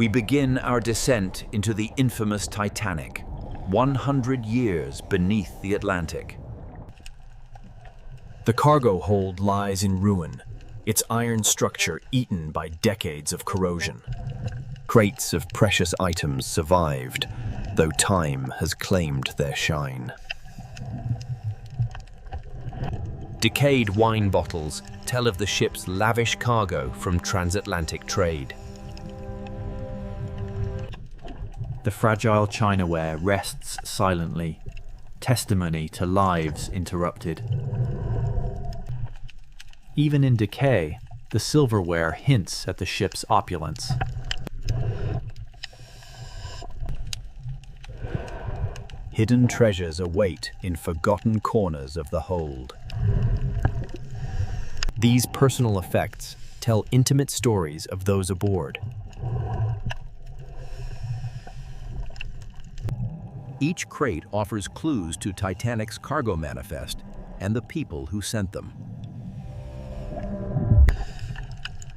we begin our descent into the infamous Titanic, 100 years beneath the Atlantic. The cargo hold lies in ruin, its iron structure eaten by decades of corrosion. Crates of precious items survived, though time has claimed their shine. Decayed wine bottles tell of the ship's lavish cargo from transatlantic trade. The fragile chinaware rests silently, testimony to lives interrupted. Even in decay, the silverware hints at the ship's opulence. Hidden treasures await in forgotten corners of the hold. These personal effects tell intimate stories of those aboard. Each crate offers clues to Titanic's cargo manifest and the people who sent them.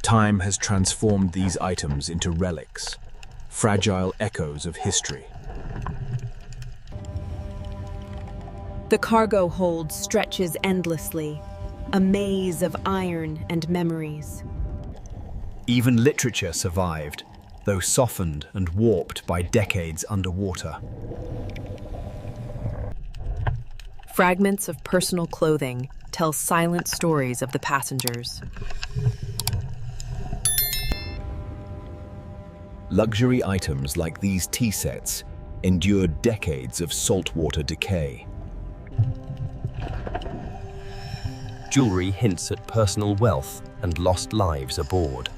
Time has transformed these items into relics, fragile echoes of history. The cargo hold stretches endlessly, a maze of iron and memories. Even literature survived, though softened and warped by decades underwater. Fragments of personal clothing tell silent stories of the passengers. Luxury items like these tea sets endured decades of saltwater decay. Jewelry hints at personal wealth and lost lives aboard.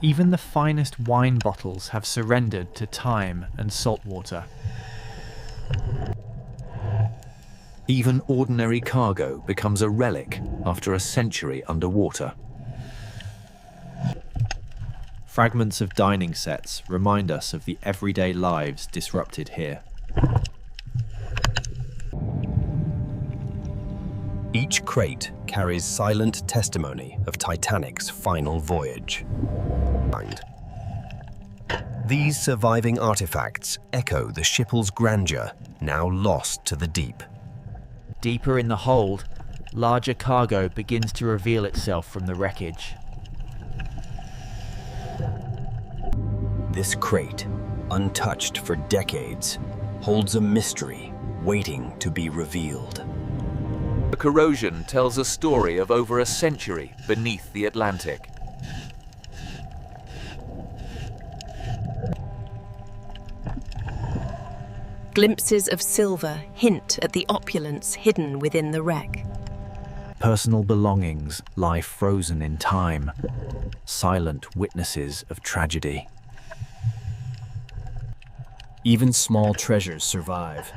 Even the finest wine bottles have surrendered to time and saltwater. Even ordinary cargo becomes a relic after a century underwater. Fragments of dining sets remind us of the everyday lives disrupted here. Each crate carries silent testimony of Titanic's final voyage. These surviving artifacts echo the ship's grandeur, now lost to the deep. Deeper in the hold, larger cargo begins to reveal itself from the wreckage. This crate, untouched for decades, holds a mystery waiting to be revealed. The corrosion tells a story of over a century beneath the Atlantic. Glimpses of silver hint at the opulence hidden within the wreck. Personal belongings lie frozen in time, silent witnesses of tragedy. Even small treasures survive,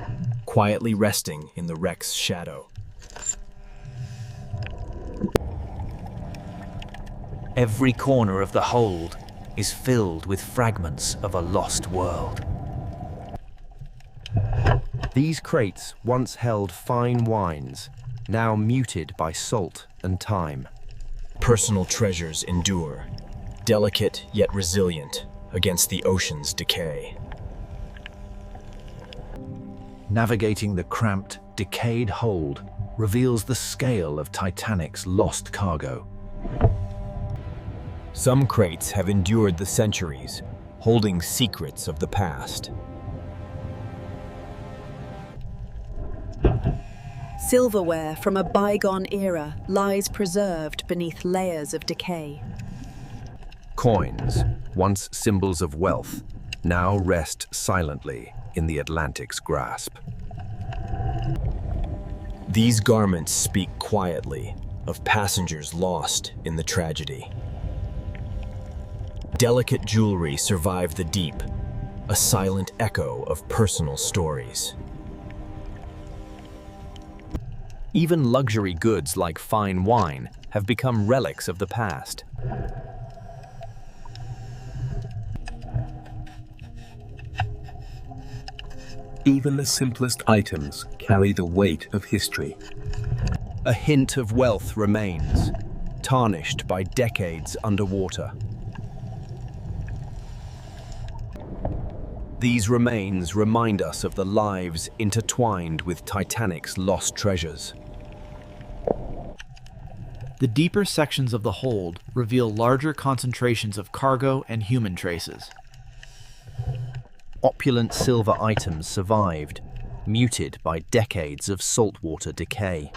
quietly resting in the wreck's shadow. Every corner of the hold is filled with fragments of a lost world. These crates once held fine wines, now muted by salt and time. Personal treasures endure, delicate yet resilient against the ocean's decay. Navigating the cramped, decayed hold reveals the scale of Titanic's lost cargo. Some crates have endured the centuries, holding secrets of the past. Silverware from a bygone era lies preserved beneath layers of decay. Coins, once symbols of wealth, now rest silently in the Atlantic's grasp. These garments speak quietly of passengers lost in the tragedy. Delicate jewelry survived the deep, a silent echo of personal stories. Even luxury goods like fine wine have become relics of the past. Even the simplest items carry the weight of history. A hint of wealth remains. tarnished by decades underwater. These remains remind us of the lives intertwined with Titanic's lost treasures. The deeper sections of the hold reveal larger concentrations of cargo and human traces. Opulent silver items survived, muted by decades of saltwater decay.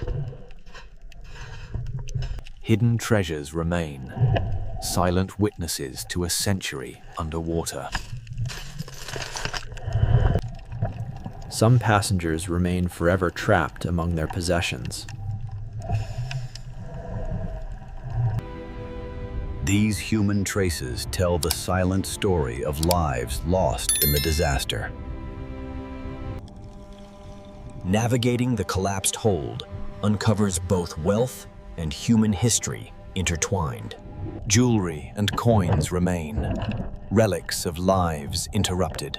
Hidden treasures remain, silent witnesses to a century underwater. Some passengers remain forever trapped among their possessions. These human traces tell the silent story of lives lost in the disaster. Navigating the collapsed hold uncovers both wealth and human history intertwined. Jewelry and coins remain, relics of lives interrupted.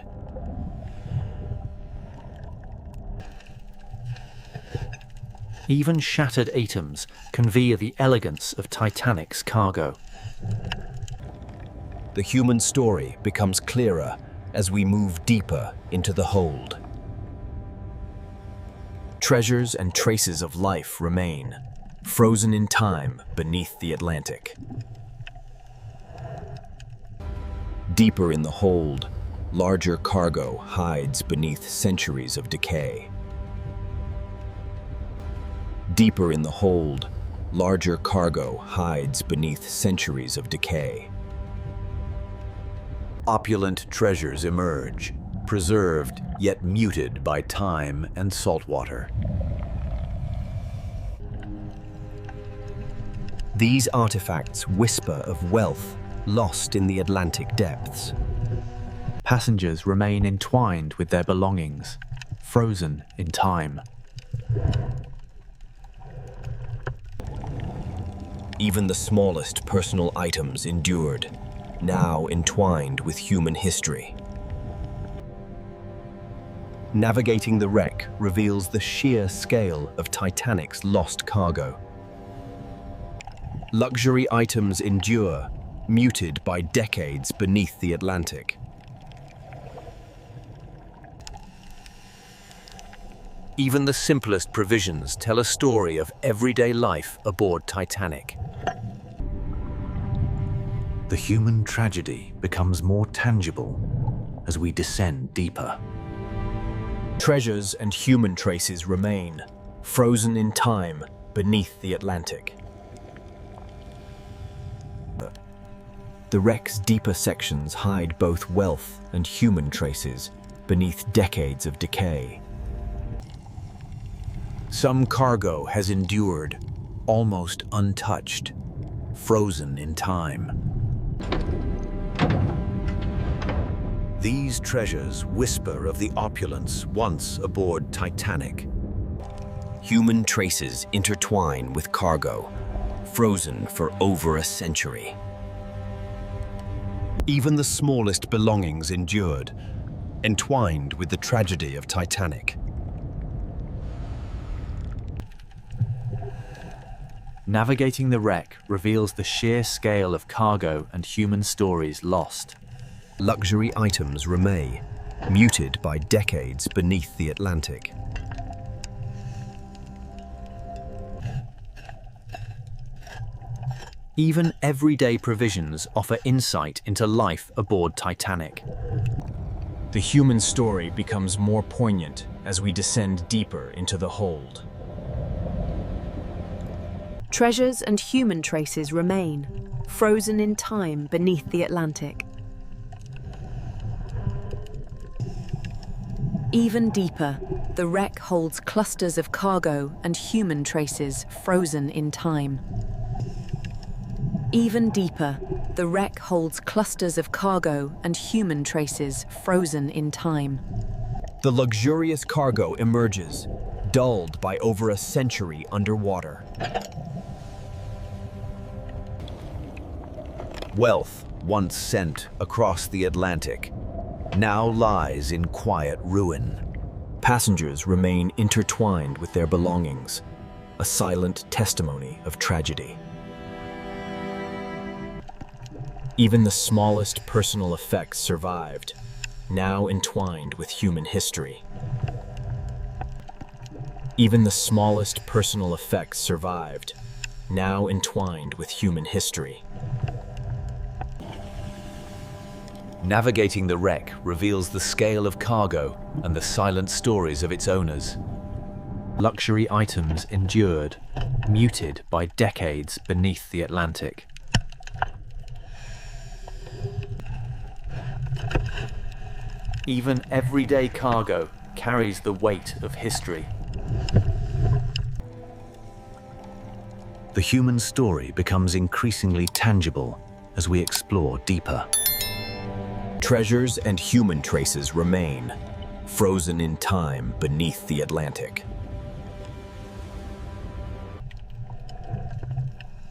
Even shattered atoms convey the elegance of Titanic's cargo. The human story becomes clearer as we move deeper into the hold. Treasures and traces of life remain, frozen in time beneath the Atlantic. Deeper in the hold, larger cargo hides beneath centuries of decay. Deeper in the hold, larger cargo hides beneath centuries of decay. Opulent treasures emerge, preserved yet muted by time and saltwater. These artifacts whisper of wealth lost in the Atlantic depths. Passengers remain entwined with their belongings, frozen in time. Even the smallest personal items endured, now entwined with human history. Navigating the wreck reveals the sheer scale of Titanic's lost cargo. Luxury items endure, muted by decades beneath the Atlantic. Even the simplest provisions tell a story of everyday life aboard Titanic. The human tragedy becomes more tangible as we descend deeper. Treasures and human traces remain, frozen in time beneath the Atlantic. The wreck's deeper sections hide both wealth and human traces beneath decades of decay. Some cargo has endured, almost untouched, frozen in time. These treasures whisper of the opulence once aboard Titanic. Human traces intertwine with cargo, frozen for over a century. Even the smallest belongings endured, entwined with the tragedy of Titanic. Navigating the wreck reveals the sheer scale of cargo and human stories lost. Luxury items remain, muted by decades beneath the Atlantic. Even everyday provisions offer insight into life aboard Titanic. The human story becomes more poignant as we descend deeper into the hold. Treasures and human traces remain, frozen in time beneath the Atlantic. Even deeper, the wreck holds clusters of cargo and human traces frozen in time. Even deeper, the wreck holds clusters of cargo and human traces frozen in time. The luxurious cargo emerges, dulled by over a century underwater. Wealth, once sent across the Atlantic, now lies in quiet ruin. Passengers remain intertwined with their belongings, a silent testimony of tragedy. Even the smallest personal effects survived, now entwined with human history. Even the smallest personal effects survived, now entwined with human history. Navigating the wreck reveals the scale of cargo and the silent stories of its owners. Luxury items endured, muted by decades beneath the Atlantic. Even everyday cargo carries the weight of history. The human story becomes increasingly tangible as we explore deeper. Treasures and human traces remain, frozen in time beneath the Atlantic.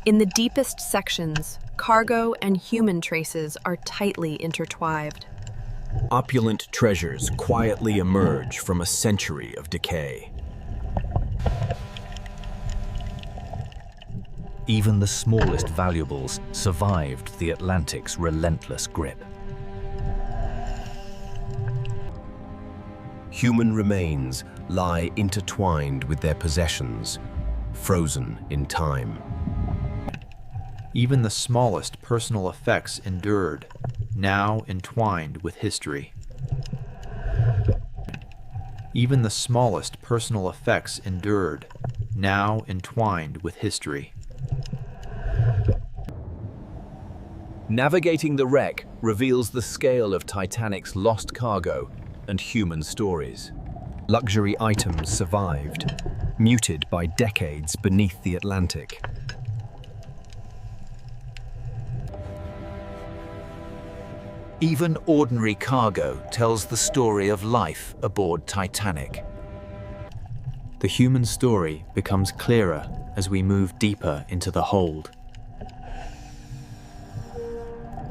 In the deepest sections, cargo and human traces are tightly intertwined. Opulent treasures quietly emerge from a century of decay. Even the smallest valuables survived the Atlantic's relentless grip. Human remains lie intertwined with their possessions, frozen in time. Even the smallest personal effects endured, now entwined with history. Even the smallest personal effects endured, now entwined with history. Navigating the wreck reveals the scale of Titanic's lost cargo and human stories. Luxury items survived, muted by decades beneath the Atlantic. Even ordinary cargo tells the story of life aboard Titanic. The human story becomes clearer as we move deeper into the hold.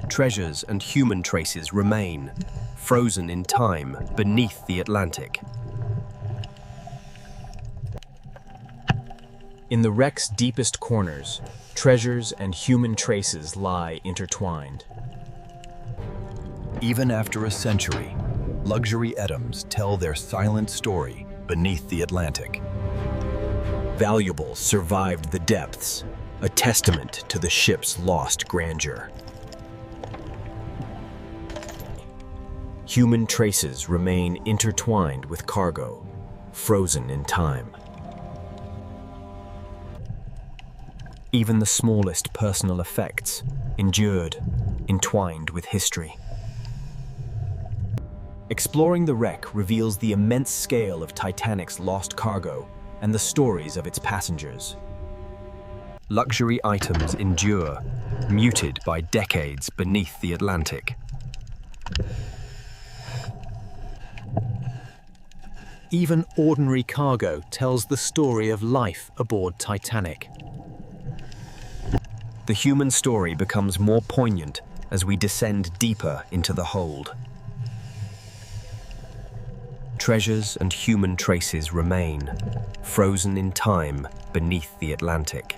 Treasures and human traces remain, frozen in time beneath the Atlantic. In the wreck's deepest corners, treasures and human traces lie intertwined. Even after a century, luxury items tell their silent story beneath the Atlantic. Valuables survived the depths, a testament to the ship's lost grandeur. Human traces remain intertwined with cargo, frozen in time. Even the smallest personal effects endured, entwined with history. Exploring the wreck reveals the immense scale of Titanic's lost cargo and the stories of its passengers. Luxury items endure, muted by decades beneath the Atlantic. Even ordinary cargo tells the story of life aboard Titanic. The human story becomes more poignant as we descend deeper into the hold. Treasures and human traces remain, frozen in time beneath the Atlantic.